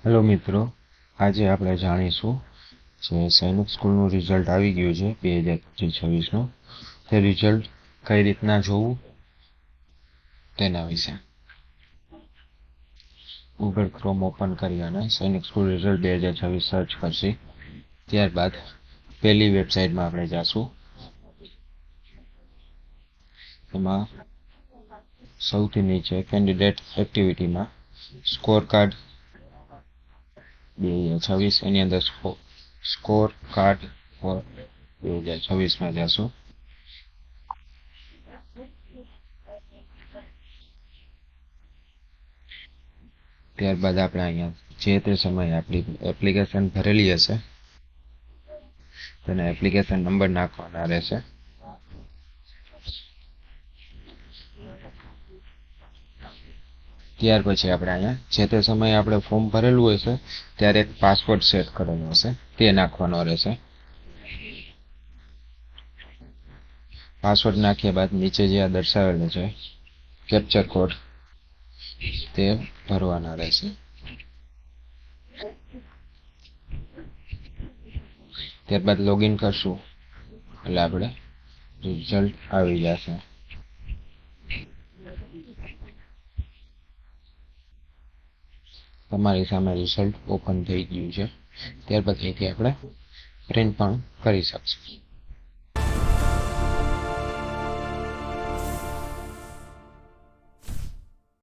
Hello મિત્રો, આજે આપણે જાણીશું જે સૈનિક સ્કૂલનું રિઝલ્ટ આવી ગયું છે 2026નું. તે રિઝલ્ટ કઈ રીતના જોવું તેના વિશે. ગૂગલ ક્રોમ ઓપન કરી અને સૈનિક સ્કૂલ રિઝલ્ટ 2026 સર્ચ કરશી. ત્યારબાદ પહેલી વેબસાઇટમાં આપણે જઈશું. એમાં સૌથી નીચે કેન્ડિડેટ એક્ટિવિટીમાં સ્કોર કાર્ડ 2026 એની અંદર સ્કોર કાર્ડ ફોર 2026માં જશું. ત્યારબાદ આપણે અહીંયા જે તે સમયે આપણી એપ્લિકેશન ભરેલી હશે તેના એપ્લિકેશન નંબર નાખવાના રહેશે. ત્યાર પછી આપણે અહીંયા જે તે સમયે આપણે ફોર્મ ભરેલું હશે ત્યારે એક પાસવર્ડ સેટ કરેલો હશે તે નાખવાનો રહેશે. પાસવર્ડ નાખ્યા બાદ નીચે જે આ દર્શાવેલો છે કેપ્ચર કોડ તે ભરવાના રહેશે. ત્યારબાદ લોગિન કરશું એટલે આપણે રિઝલ્ટ આવી જશે. તમારી સામે રિઝલ્ટ ઓપન થઈ ગયું છે. ત્યારબાદ અહીંથી આપણે પ્રિન્ટ પણ કરી શકશું.